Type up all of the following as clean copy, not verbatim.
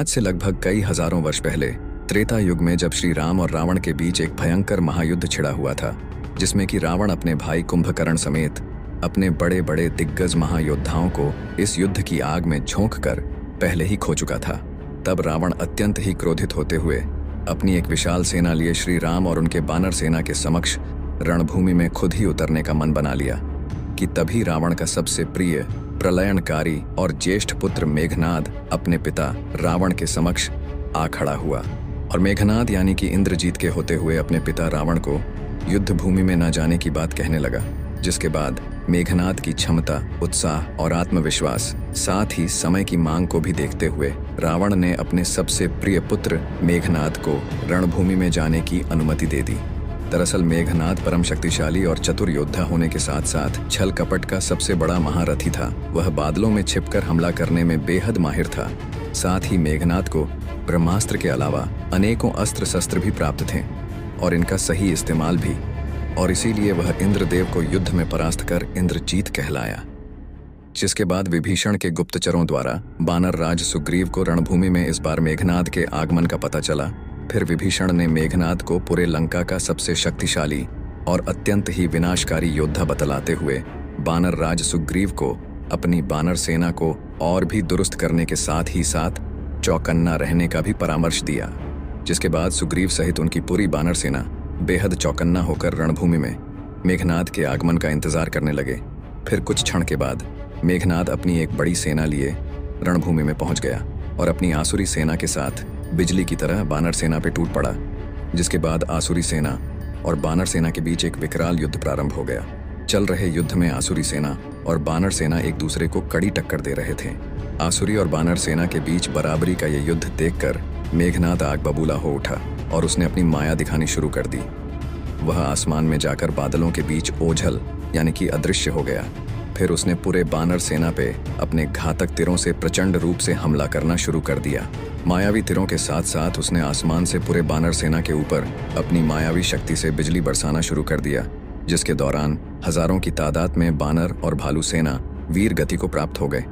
आज से लगभग कई हजारों वर्ष पहले त्रेता युग में जब श्री राम और रावण के बीच एक भयंकर महायुद्ध छिड़ा हुआ था, जिसमें कि रावण अपने भाई कुंभकर्ण समेत अपने बड़े बड़े दिग्गज महायोद्धाओं को इस युद्ध की आग में झोंक कर पहले ही खो चुका था। तब रावण अत्यंत ही क्रोधित होते हुए अपनी एक विशाल सेना लिए श्री राम और उनके बानर सेना के समक्ष रणभूमि में खुद ही उतरने का मन बना लिया कि तभी रावण का सबसे प्रिय प्रलयनकारी और ज्येष्ठ पुत्र मेघनाद अपने पिता रावण के समक्ष आ खड़ा हुआ और मेघनाद यानी कि इंद्रजीत के होते हुए अपने पिता रावण को युद्ध भूमि में न जाने की बात कहने लगा। जिसके बाद मेघनाद की क्षमता, उत्साह और आत्मविश्वास, साथ ही समय की मांग को भी देखते हुए रावण ने अपने सबसे प्रिय पुत्र मेघनाद को रणभूमि में जाने की अनुमति दे दी। दरअसल मेघनाद परम शक्तिशाली और चतुर योद्धा होने के साथ साथ छल कपट का सबसे बड़ा महारथी था। वह बादलों में छिपकर हमला करने में बेहद माहिर था। साथ ही मेघनाद को ब्रह्मास्त्र के अलावा अनेकों अस्त्र शस्त्र भी प्राप्त थे और इनका सही इस्तेमाल भी, और इसीलिए वह इंद्रदेव को युद्ध में परास्त कर इंद्रजीत कहलाया। जिसके बाद विभीषण के गुप्तचरों द्वारा बानर राज सुग्रीव को रणभूमि में इस बार मेघनाद के आगमन का पता चला। फिर विभीषण ने मेघनाद को पूरे लंका का सबसे शक्तिशाली और अत्यंत ही विनाशकारी योद्धा बतलाते हुए बानर राज सुग्रीव को अपनी बानर सेना को और भी दुरुस्त करने के साथ ही साथ चौकन्ना रहने का भी परामर्श दिया। जिसके बाद सुग्रीव सहित उनकी पूरी बानर सेना बेहद चौकन्ना होकर रणभूमि में मेघनाद के आगमन का इंतजार करने लगे। फिर कुछ क्षण के बाद मेघनाद अपनी एक बड़ी सेना लिए रणभूमि में पहुंच गया और अपनी आसुरी सेना के साथ बिजली की तरह बानर सेना पे टूट पड़ा। जिसके बाद आसुरी सेना और बानर सेना के बीच एक विकराल युद्ध प्रारंभ हो गया। चल रहे युद्ध में आसुरी सेना और बानर सेना एक दूसरे को कड़ी टक्कर दे रहे थे। आसुरी और बानर सेना के बीच बराबरी का यह युद्ध देखकर मेघनाद आग बबूला हो उठा और उसने अपनी माया दिखानी शुरू कर दी। वह आसमान में जाकर बादलों के बीच ओझल यानी कि अदृश्य हो गया। फिर उसने पूरे बानर सेना पे अपने घातक तीरों से प्रचंड रूप से हमला करना शुरू कर दिया। मायावी तीरों के साथ साथ उसने आसमान से पूरे बानर सेना के ऊपर अपनी मायावी शक्ति से बिजली बरसाना शुरू कर दिया, जिसके दौरान हजारों की तादाद में बानर और भालू सेना वीर गति को प्राप्त हो गए।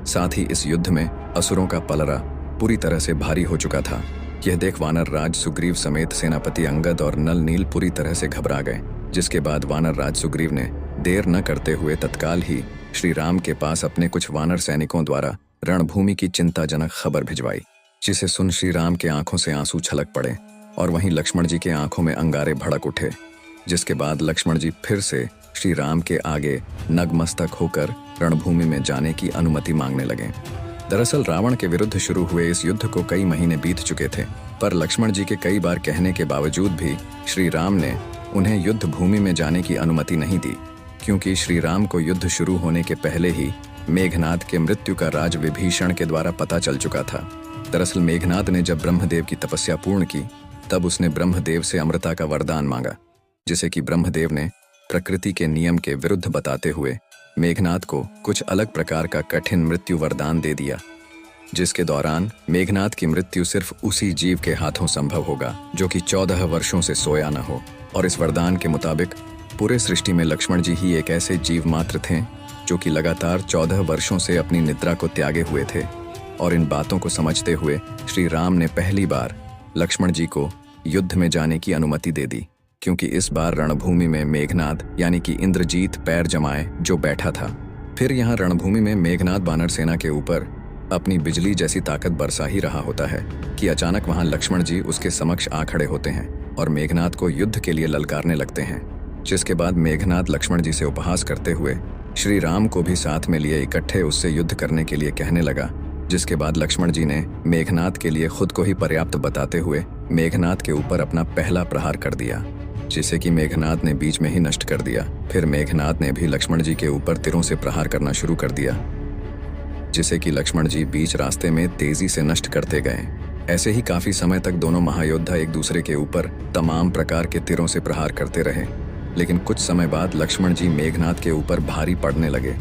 साथ ही इस युद्ध में असुरों का पलड़ा पूरी तरह से भारी हो चुका था। यह देख वानर राज सुग्रीव समेत सेनापति अंगद और नल नील पूरी तरह से घबरा गए। जिसके बाद वानर राज सुग्रीव ने देर न करते हुए तत्काल ही श्री राम के पास अपने कुछ वानर सैनिकों द्वारा रणभूमि की चिंताजनक खबर भिजवाई, जिसे सुन श्री राम के आंखों से आंसू छलक पड़े और वहीं लक्ष्मण जी के आंखों में अंगारे भड़क उठे। जिसके बाद लक्ष्मण जी फिर से श्री राम के आगे नगमस्तक होकर रणभूमि में जाने की अनुमति मांगने लगे। दरअसल रावण के विरुद्ध शुरू हुए इस युद्ध को कई महीने बीत चुके थे, पर लक्ष्मण जी के कई बार कहने के बावजूद भी श्री राम ने उन्हें युद्ध भूमि में जाने की अनुमति नहीं दी, क्योंकि श्री राम को युद्ध शुरू होने के पहले ही मेघनाद के मृत्यु का राज विभीषण के द्वारा पता चल चुका था। दरअसल मेघनाद ने जब ब्रह्मदेव की तपस्या पूर्ण की, तब उसने ब्रह्मदेव से अमृता का वरदान मांगा, जिसे कि ब्रह्मदेव ने प्रकृति के नियम के विरुद्ध बताते हुए मेघनाद को कुछ अलग प्रकार का कठिन मृत्यु वरदान दे दिया। जिसके दौरान मेघनाद की मृत्यु सिर्फ उसी जीव के हाथों संभव होगा जो कि 14 वर्षों से सोया न हो। और इस वरदान के मुताबिक पूरे सृष्टि में लक्ष्मण जी ही एक ऐसे जीव मात्र थे जो कि लगातार 14 वर्षों से अपनी निद्रा को त्यागे हुए थे। और इन बातों को समझते हुए श्री राम ने पहली बार लक्ष्मण जी को युद्ध में जाने की अनुमति दे दी, क्योंकि इस बार रणभूमि में मेघनाद यानी कि इंद्रजीत पैर जमाए जो बैठा था। फिर यहाँ रणभूमि में मेघनाद बानर सेना के ऊपर अपनी बिजली जैसी ताकत बरसा ही रहा होता है कि अचानक वहाँ लक्ष्मण जी उसके समक्ष आ खड़े होते हैं और मेघनाद को युद्ध के लिए ललकारने लगते हैं। जिसके बाद मेघनाद लक्ष्मण जी से उपहास करते हुए श्री राम को भी साथ में लिए इकट्ठे उससे युद्ध करने के लिए कहने लगा। जिसके बाद लक्ष्मण जी ने मेघनाद के लिए खुद को ही पर्याप्त बताते हुए मेघनाद के ऊपर अपना पहला प्रहार कर दिया, जिसे कि मेघनाद ने बीच में ही नष्ट कर दिया। फिर मेघनाद ने भी लक्ष्मण जी के ऊपर तीरों से प्रहार करना शुरू कर दिया, जिसे कि लक्ष्मण जी बीच रास्ते में तेजी से नष्ट करते गए। ऐसे ही काफी समय तक दोनों महायोद्धा एक दूसरे के ऊपर तमाम प्रकार के तीरों से प्रहार करते रहे। लेकिन कुछ समय बाद लक्ष्मण जी मेघनाद के ऊपर भारी पड़ने लगे,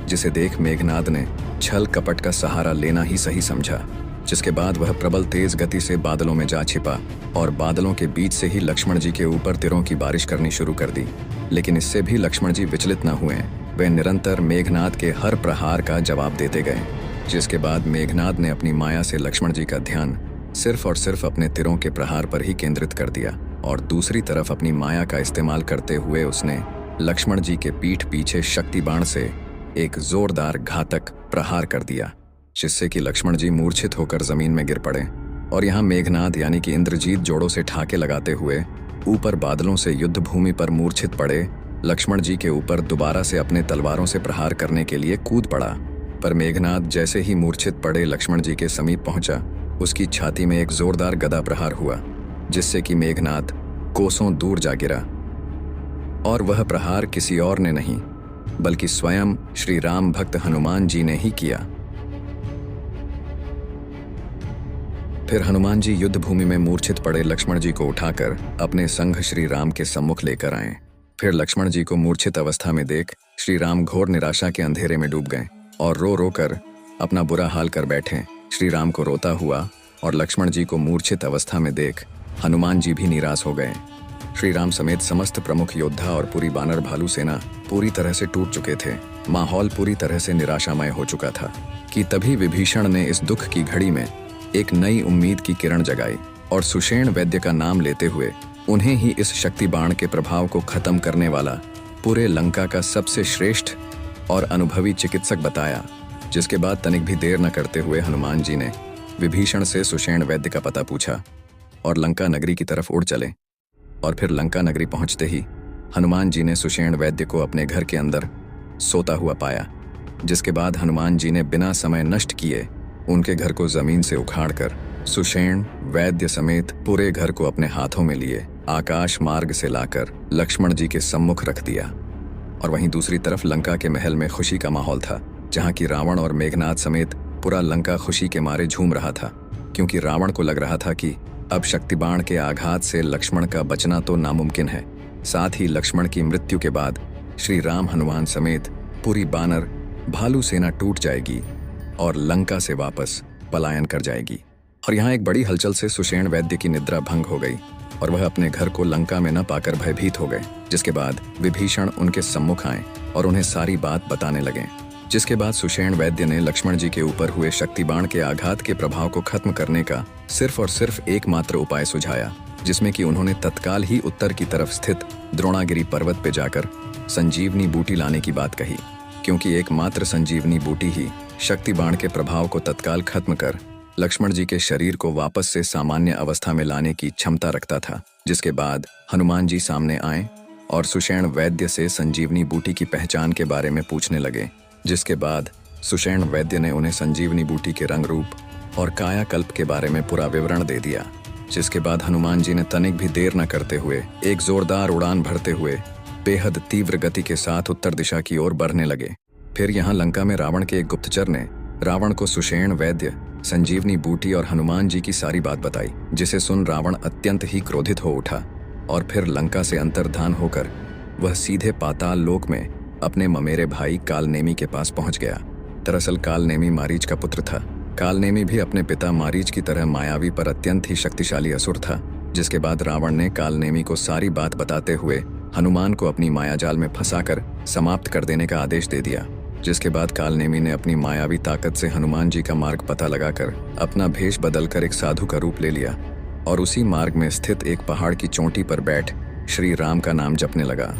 जिसे देख मेघनाद ने छल कपट का सहारा लेना ही सही समझा। जिसके बाद वह प्रबल तेज गति से बादलों में जा छिपा और बादलों के बीच से ही लक्ष्मण जी के ऊपर तीरों की बारिश करनी शुरू कर दी। लेकिन इससे भी लक्ष्मण जी विचलित न हुए। वे निरंतर मेघनाद के हर प्रहार का जवाब देते गए। जिसके बाद मेघनाद ने अपनी माया से लक्ष्मण जी का ध्यान सिर्फ और सिर्फ अपने तिरों के प्रहार पर ही केंद्रित कर दिया और दूसरी तरफ अपनी माया का इस्तेमाल करते हुए उसने लक्ष्मण जी के पीठ पीछे शक्ति बाण से एक जोरदार घातक प्रहार कर दिया, जिससे कि लक्ष्मण जी मूर्छित होकर जमीन में गिर पड़े। और यहाँ मेघनाद यानी कि इंद्रजीत जोड़ों से ठाके लगाते हुए ऊपर बादलों से युद्ध भूमि पर मूर्छित पड़े लक्ष्मण जी के ऊपर दोबारा से अपने तलवारों से प्रहार करने के लिए कूद पड़ा। पर मेघनाद जैसे ही मूर्छित पड़े लक्ष्मण जी के समीप पहुंचा, उसकी छाती में एक जोरदार गदा प्रहार हुआ, जिससे कि मेघनाद कोसों दूर जा गिरा। और वह प्रहार किसी और ने नहीं बल्कि स्वयं श्री राम भक्त हनुमान जी ने ही किया। फिर हनुमान जी युद्ध भूमि में मूर्छित पड़े लक्ष्मण जी को उठाकर अपने संग श्री राम के सम्मुख लेकर आए। फिर लक्ष्मण जी को मूर्छित अवस्था में देख श्री राम घोर निराशा के अंधेरे में डूब गए और रो रो कर अपना बुरा हाल कर बैठे। श्री राम को रोता हुआ और लक्ष्मण जी को मूर्छित अवस्था में देख हनुमान जी भी निराश हो गए। श्री राम समेत समस्त प्रमुख योद्धा और पूरी बानर भालू सेना पूरी तरह से टूट चुके थे। माहौल पूरी तरह से निराशामय हो चुका था कि तभी विभीषण ने इस दुख की घड़ी में एक नई उम्मीद की किरण जगाई और सुषेण वैद्य का नाम लेते हुए उन्हें ही इस शक्ति बाण के प्रभाव को खत्म करने वाला पूरे लंका का सबसे श्रेष्ठ और अनुभवी चिकित्सक बताया। जिसके बाद तनिक भी देर न करते हुए हनुमान जी ने विभीषण से सुषेण वैद्य का पता पूछा और लंका नगरी की तरफ उड़ चले। और फिर लंका नगरी पहुंचते ही हनुमान जी ने सुषेण वैद्य को अपने घर के अंदर सोता हुआ पाया। जिसके बाद हनुमान जी ने बिना समय नष्ट किए उनके घर को जमीन से उखाड़कर सुषेण वैद्य समेत पूरे घर को अपने हाथों में लिए आकाश मार्ग से लाकर लक्ष्मण जी के सम्मुख रख दिया। और वहीं दूसरी तरफ लंका के महल में खुशी का माहौल था, जहां की रावण और मेघनाद समेत पूरा लंका खुशी के मारे झूम रहा था, क्योंकि रावण को लग रहा था कि अब शक्ति बाण के आघात से लक्ष्मण का बचना तो नामुमकिन है। साथ ही लक्ष्मण की मृत्यु के बाद श्री राम हनुमान समेत पूरी बानर भालू सेना टूट जाएगी और लंका से वापस पलायन कर जाएगी। और यहाँ एक बड़ी हलचल से सुषेण वैद्य की निद्रा भंग हो गई और वह अपने घर को लंका में न पाकर भयभीत हो गए। जिसके बाद विभीषण उनके सम्मुख आए और उन्हें सारी बात बताने लगे। जिसके बाद सुषेण वैद्य ने लक्ष्मण जी के ऊपर हुए शक्ति बाण के आघात के प्रभाव को खत्म करने का सिर्फ और सिर्फ एकमात्र उपाय सुझाया, जिसमें कि उन्होंने तत्काल ही उत्तर की तरफ स्थित द्रोणागिरी पर्वत पे जाकर संजीवनी बूटी लाने की बात कही, क्योंकि एकमात्र संजीवनी बूटी ही शक्ति बाण के प्रभाव को तत्काल खत्म कर लक्ष्मण जी के शरीर को वापस से सामान्य अवस्था में लाने की क्षमता रखता था। जिसके बाद हनुमान जी सामने आए और सुषेण वैद्य से संजीवनी बूटी की पहचान के बारे में पूछने लगे। जिसके बाद सुषेण वैद्य ने उन्हें संजीवनी बूटी के रंग रूप और कायाकल्प के बारे में पूरा विवरण दे दिया। जिसके बाद हनुमान जी ने तनिक भी देर न करते हुए एक जोरदार उड़ान भरते हुए बेहद तीव्र गति के साथ उत्तर दिशा की ओर बढ़ने लगे। फिर यहाँ लंका में रावण के एक गुप्तचर ने रावण को सुषेण वैद्य, संजीवनी बूटी और हनुमान जी की सारी बात बताई, जिसे सुन रावण अत्यंत ही क्रोधित हो उठा और फिर लंका से अंतर्धान होकर वह सीधे पाताल लोक में अपने ममेरे भाई कालनेमी के पास पहुंच गया। दरअसल कालनेमी मारीच का पुत्र था। कालनेमी भी अपने पिता मारीच की तरह मायावी पर अत्यंत ही शक्तिशाली असुर था। जिसके बाद रावण ने कालनेमी को सारी बात बताते हुए हनुमान को अपनी मायाजाल में फंसाकर समाप्त कर देने का आदेश दे दिया। जिसके बाद कालनेमी ने अपनी मायावी ताकत से हनुमान जी का मार्ग पता लगाकर अपना भेष बदलकर एक साधु का रूप ले लिया और उसी मार्ग में स्थित एक पहाड़ की चोटी पर बैठ श्री राम का नाम जपने लगा।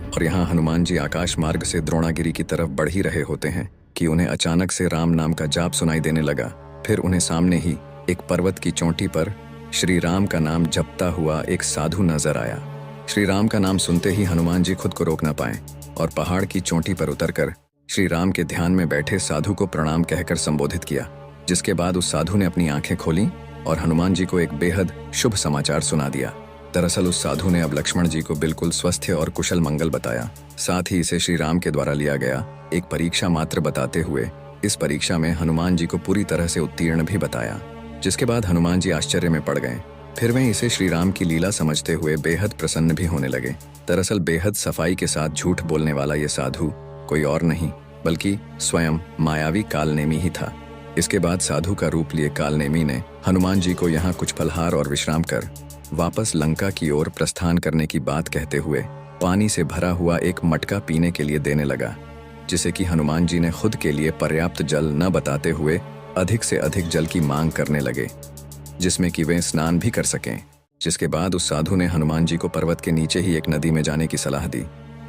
और यहाँ हनुमान जी आकाश मार्ग से द्रोणागिरी की तरफ बढ़ ही रहे होते हैं कि उन्हें अचानक से राम नाम का जाप सुनाई देने लगा। फिर उन्हें सामने ही एक पर्वत की चोटी पर श्री राम का नाम जपता हुआ एक साधु नजर आया। श्री राम का नाम सुनते ही हनुमान जी खुद को रोक न पाए और पहाड़ की चोटी पर उतरकर श्री राम के ध्यान में बैठे साधु को प्रणाम कहकर संबोधित किया। जिसके बाद उस साधु ने अपनी आंखें खोली और हनुमान जी को एक बेहद शुभ समाचार सुना दिया। दरअसल उस साधु ने अब लक्ष्मण जी को बिल्कुल स्वस्थ और कुशल मंगल बताया। साथ ही इसे श्री राम के द्वारा लिया गया एक परीक्षा मात्र बताते हुए इस परीक्षा में हनुमान जी को पूरी तरह से उत्तीर्ण भी बताया। जिसके बाद हनुमान जी आश्चर्य में पड़ गए। फिर वे इसे श्री राम की लीला समझते हुए बेहद प्रसन्न भी होने लगे। दरअसल बेहद सफाई के साथ झूठ बोलने वाला ये साधु कोई और नहीं बल्कि स्वयं मायावी कालनेमी ही था। इसके बाद साधु का रूप लिए कालनेमी ने हनुमान जी को यहाँ कुछ फलहार और विश्राम कर वापस लंका की ओर प्रस्थान करने की बात कहते हुए पानी से भरा हुआ एक मटका पीने के लिए देने लगा। जिसे कि हनुमान जी ने खुद के लिए पर्याप्त जल न बताते हुए अधिक से अधिक जल की मांग करने लगे, जिसमें कि वे स्नान भी कर सकें। जिसके बाद उस साधु ने हनुमान जी को पर्वत के नीचे ही एक नदी में जाने की सलाह दी,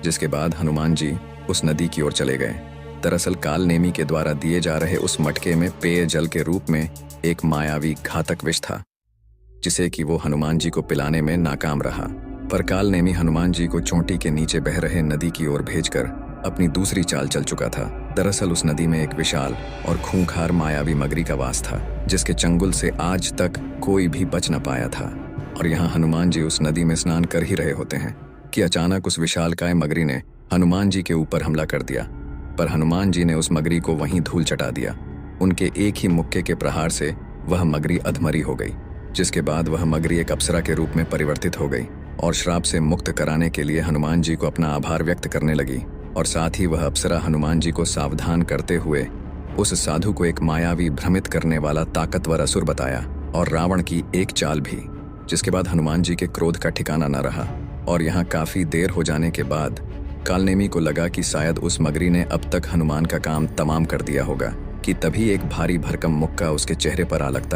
जिसके बाद हनुमान जी उस नदी की ओर चले गए। दरअसल कालनेमी के द्वारा दिए जा रहे उस मटके में पेय जल के रूप में एक मायावी घातक विष था, जिसे कि वो हनुमान जी को पिलाने में नाकाम रहा। पर कालनेमी हनुमान जी को चोटी के नीचे बह रहे नदी की ओर भेजकर अपनी दूसरी चाल चल चुका था। दरअसल उस नदी में एक विशाल और खूंखार मायावी मगरी का वास था, जिसके चंगुल से आज तक कोई भी बच न पाया था। और यहाँ हनुमान जी उस नदी में स्नान कर ही रहे होते हैं कि अचानक उस विशालकाय मगरी ने हनुमान जी के ऊपर हमला कर दिया। पर हनुमान जी ने उस मगरी को वहीं धूल चटा दिया। उनके एक ही मुक्के के प्रहार से वह मगरी अधमरी हो गई, जिसके बाद वह मगरी एक अप्सरा के रूप में परिवर्तित हो गई और श्राप से मुक्त कराने के लिए हनुमान जी को अपना आभार व्यक्त करने लगी। और साथ ही वह अप्सरा हनुमान जी को सावधान करते हुए उस साधु को एक मायावी भ्रमित करने वाला ताकतवर असुर बताया और रावण की एक चाल भी। जिसके बाद हनुमान जी के क्रोध का ठिकाना न रहा और यहाँ काफी देर हो जाने के बाद कालनेमी को लगा कि शायद उस मगरी ने अब तक हनुमान का काम तमाम कर दिया होगा कि तभी एक भारी भरकम मुक्का उसके चेहरे पर आ लगता।